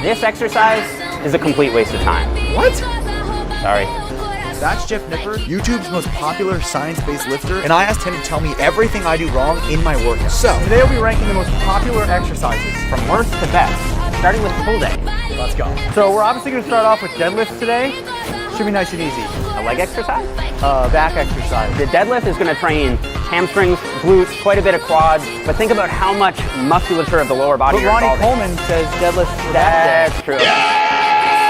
This exercise is a complete waste of time. What? Sorry. That's Jeff Nippard, YouTube's most popular science-based lifter, and I asked him to tell me everything I do wrong in my workout. So, today we'll be ranking the most popular exercises. From worst to best, starting with pull day. Let's go. So we're obviously gonna start off with deadlifts today. Should be nice and easy. A leg exercise? Back exercise. The deadlift is gonna train hamstrings, glutes, quite a bit of quads, but think about how much musculature of the lower body But you're Ronnie involved in. Coleman says deadlifts for back day. That's true.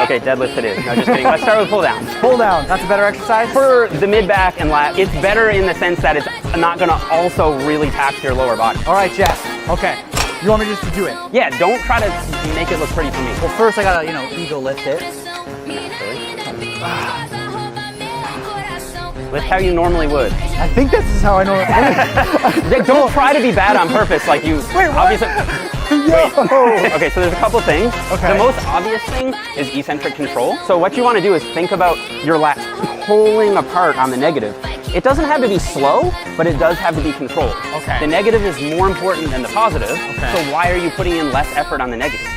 Okay, deadlift it is. No, just kidding. Let's start with pull downs. Pull down, that's a better exercise? For the mid back and lat, it's better in the sense that it's not gonna also really tax your lower body. All right, Jeff, okay. You want me just to do it? Yeah, don't try to make it look pretty for me. Well, first I gotta, ego lift it. Lift how you normally would. I think this is how I normally Don't try to be bad on purpose like you obviously. Okay, so there's a couple things. Okay. The most obvious thing is eccentric control. So what you want to do is think about your lats pulling apart on the negative. It doesn't have to be slow, but it does have to be controlled. Okay. The negative is more important than the positive. Okay. So why are you putting in less effort on the negative?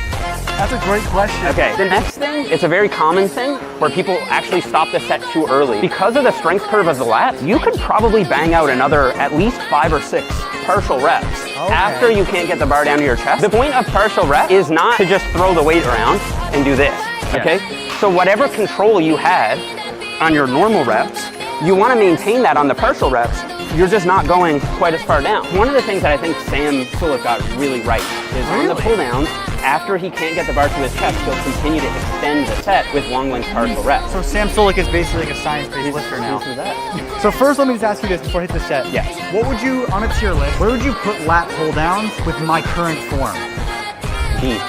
That's a great question. Okay, the next thing, it's a very common thing where people actually stop the set too early. Because of the strength curve of the lats, you could probably bang out another at least 5 or 6 partial reps after you can't get the bar down to your chest. The point of partial rep is not to just throw the weight around and do this, okay? So whatever control you had on your normal reps, you want to maintain that on the partial reps. You're just not going quite as far down. One of the things that I think Sam Sulek got really right is on the pull downs, after he can't get the bar to his chest, he'll continue to extend the set with long length partial reps. So Sam Sulek is basically like a science-based lifter now. That. So first let me just ask you this before I hit the set. Yes. What would you, on a tier list, where would you put lat pull downs with my current form? B.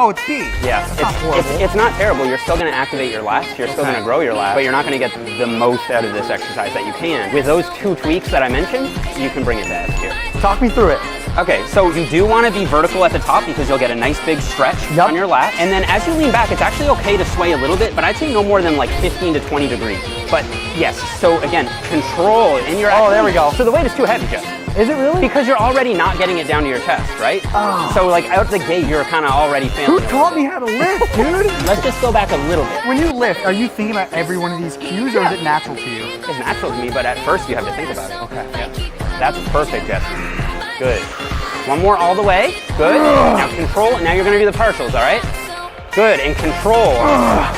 Oh, it's B. Yeah, That's not horrible. It's not terrible. You're still going to activate your lats. You're still going to grow your lats, but you're not going to get the most out of this exercise that you can. With those 2 tweaks that I mentioned, you can bring it to S tier. Talk me through it. Okay, so you do want to be vertical at the top because you'll get a nice big stretch on your lat. And then as you lean back, it's actually okay to sway a little bit, but I'd say no more than like 15 to 20 degrees. But yes, so again, control in your Oh, there we go. So the weight is too heavy, Jeff. Is it really? Because you're already not getting it down to your chest, right? Oh. So like out the gate, you're kind of already failing. Who taught me how to lift, dude? Let's just go back a little bit. When you lift, are you thinking about every one of these cues or is it natural to you? It's natural to me, but at first you have to think about it. Okay. Yeah. That's perfect, Jesse. Good. One more all the way. Good. Now control. Now you're going to do the partials, all right? Good. And control.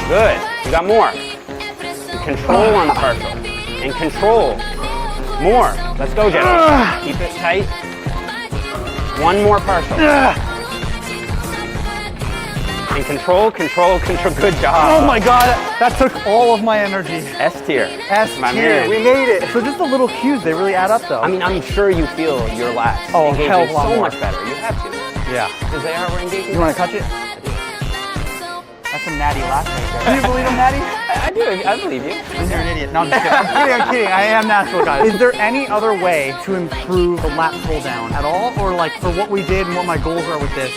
Good. You got more. And control on the partial. And control. More. Let's go, Jesse. Keep it tight. One more partial. And control. Good job. Oh my God, that took all of my energy. S tier. S My tier, man. we made it. So just the little cues, they really add up though. I mean, I'm sure you feel your lats engaging hell of a lot so more. much better. You have to. Yeah. Because they are engaging. You want to touch it? That's some natty lats right there. Do you believe I'm natty? I do. I believe you. You're an idiot. No, I'm just kidding. I'm kidding. I am natural, guys. Is there any other way to improve the lat pull down at all? Or like for what we did and what my goals are with this,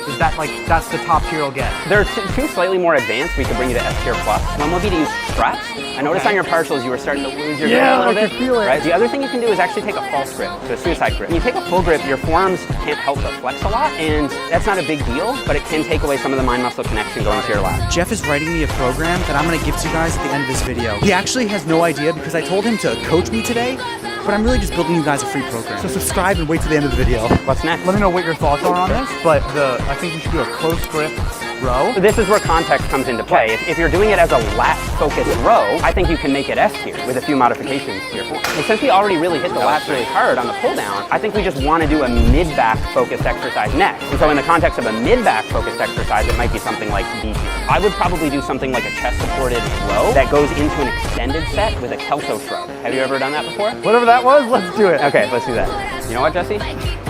is that like, that's the top tier I'll get? There are 2 slightly more advanced. We could bring you to S tier plus. One would be to use straps. I noticed on your partials you were starting to lose your grip a little I bit. can feel it. Right? The other thing you can do is actually take a false grip, so a suicide grip. When you take a full grip, your forearms can't help but flex a lot, and that's not a big deal, but it can take away some of the mind-muscle connection going to your lat. Jeff is writing me a program that I'm gonna give to you guys at the end of this video. He actually has no idea because I told him to coach me today, but I'm really just building you guys a free program. So subscribe and wait till the end of the video. What's next? Let me know what your thoughts are on this, but I think we should do a close grip row. This is where context comes into play. If you're doing it as a lat-focused row, I think you can make it S tier with a few modifications to your form. And since we already really hit the lats really hard on the pull down, I think we just want to do a mid-back focused exercise next. And so in the context of a mid-back focused exercise, it might be something like D tier. I would probably do something like a chest-supported row that goes into an extended set with a kelso shrug. Have you ever done that before? Whatever that was, let's do it. Okay, let's do that. You know what, Jesse?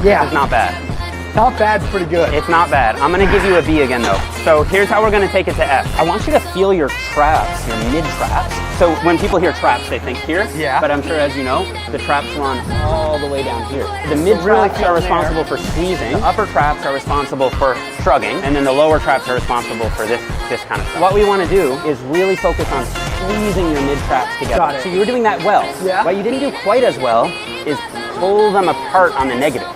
Yeah. It's not bad. Not bad's pretty good. It's not bad. I'm gonna give you a B again though. So here's how we're gonna take it to F. I want you to feel your traps, your mid traps. So when people hear traps, they think here. Yeah. But I'm sure as you know, the traps run all the way down here. The mid traps are responsible for squeezing. The upper traps are responsible for shrugging. And then the lower traps are responsible for this kind of stuff. What we wanna do is really focus on squeezing your mid traps together. Got it. So you were doing that well. Yeah. What you didn't do quite as well is pull them apart on the negative.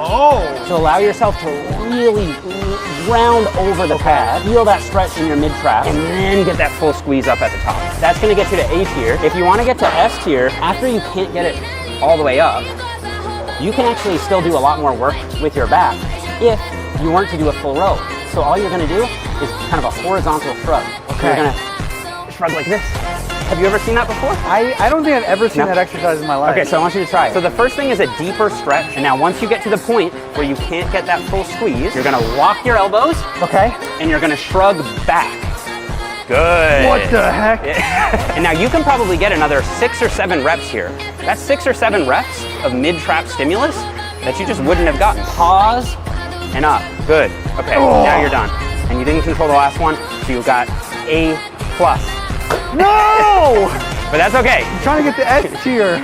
Oh. So allow yourself to really round over the pad, feel that stretch in your mid-trap, and then get that full squeeze up at the top. That's gonna get you to A tier. If you wanna get to S tier, after you can't get it all the way up, you can actually still do a lot more work with your back if you weren't to do a full row. So all you're gonna do is kind of a horizontal shrug. Okay. So you're gonna shrug like this. Have you ever seen that before? I don't think I've ever seen that exercise in my life. Okay, so I want you to try it. So the first thing is a deeper stretch. And now once you get to the point where you can't get that full squeeze, you're gonna lock your elbows. Okay. And you're gonna shrug back. Good. What the heck? And now you can probably get another 6 or 7 reps here. That's 6 or 7 reps of mid-trap stimulus that you just wouldn't have gotten. Pause and up. Good. Okay, now you're done. And you didn't control the last one, so you got A+. No! But that's okay. I'm trying to get the S tier.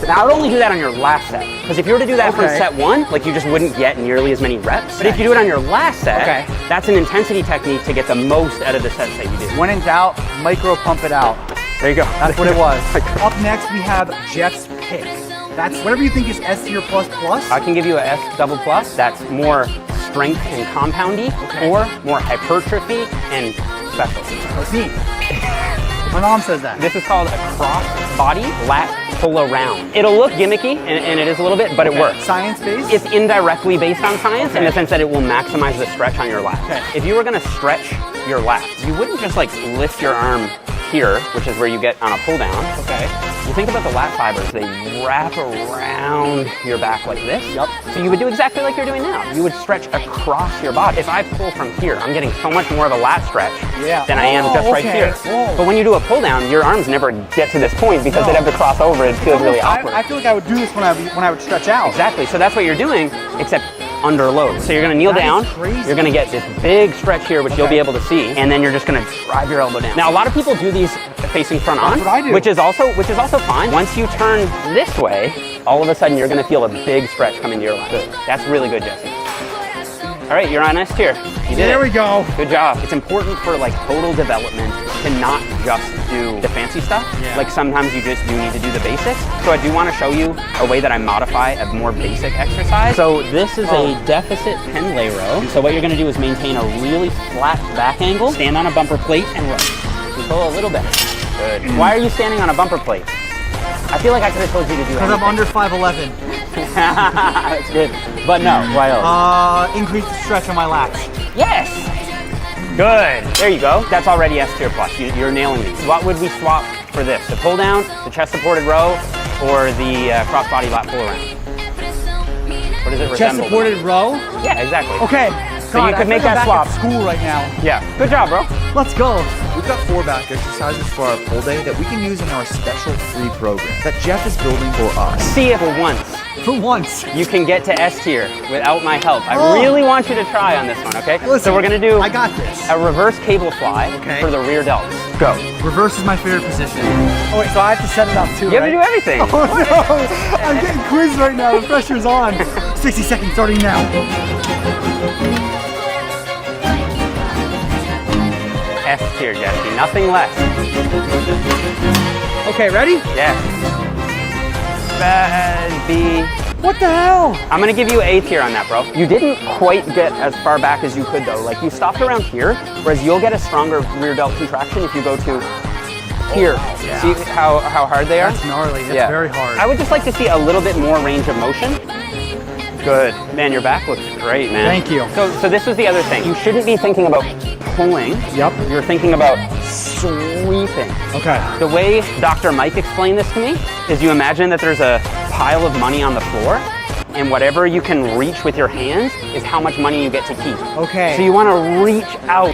Now, I would only do that on your last set. Because if you were to do that from set 1, like you just wouldn't get nearly as many reps. But if you do it on your last set, that's an intensity technique to get the most out of the sets that you do. When in doubt, micro pump it out. There you go. That's what it was. Up next, we have Jeff's pick. That's whatever you think is S tier plus plus. I can give you a S double plus. That's more strength and compoundy, or more hypertrophy and special. That's neat. My mom says that. This is called a cross body lat pull around. It'll look gimmicky, and it is a little bit, but it works. Science-based? It's indirectly based on science in the sense that it will maximize the stretch on your lats. If you were gonna stretch your lats, you wouldn't just like lift your arm here, which is where you get on a pull down. You think about the lat fibers, they wrap around your back like this. So you would do exactly like you're doing now. You would stretch across your body. If I pull from here, I'm getting so much more of a lat stretch than I am just right here. But when you do a pull down, your arms never get to this point because they'd have to cross over. It feels really awkward. I feel like I would do this when I would stretch out. Exactly. So that's what you're doing, except under load. So you're gonna kneel down, you're gonna get this big stretch here, which you'll be able to see, and then you're just gonna drive your elbow down. Now, a lot of people do these facing front on, which is also fine. Once you turn this way, all of a sudden you're gonna feel a big stretch come into your lat. That's really good, Jesse. All right, you're on S tier. You did it. There we go. Good job. It's important for like total development to not just do the fancy stuff. Like sometimes you just do need to do the basics. So I do want to show you a way that I modify a more basic exercise. So this is a deficit pen lay row. So what you're gonna do is maintain a really flat back angle, stand on a bumper plate and row. Control a little bit. Good. Why are you standing on a bumper plate? I feel like I could have told you to do it. Because I'm under 5'11". That's good. But no, why else? Increase the stretch on my lats. Yes! Good. There you go. That's already S tier plus. You're nailing these. What would we swap for this? The pull down, the chest supported row, or the cross body lat pull around? What does it resemble? Chest supported row? Yeah, exactly. Okay. So you could make that swap. At school right now. Yeah. Good job, bro. Let's go. We've got 4 back exercises for our pull day that we can use in our special free program that Jeff is building for us. See if once For once. you can get to S tier without my help. I really want you to try on this one, okay? Listen, so we're gonna do I got this. a reverse cable fly for the rear delts. Go. Reverse is my favorite position. Oh wait, so I have to set it up too, You have to do everything. Oh no! I'm getting quizzed right now. The pressure's on. 60 seconds starting now. S tier, Jesse. Nothing less. Okay, ready? Yeah. B. What the hell? I'm gonna give you A tier on that, bro. You didn't quite get as far back as you could though. Like you stopped around here, whereas you'll get a stronger rear delt contraction if you go to here. See how hard they are? That's gnarly. That's very hard. I would just like to see a little bit more range of motion. Good. Man, your back looks great, man. Thank you. So this was the other thing. You shouldn't be thinking about pulling. Yep. You're thinking about sweeping. Okay. The way Dr. Mike explained this to me is you imagine that there's a pile of money on the floor, and whatever you can reach with your hands is how much money you get to keep. Okay. So you want to reach out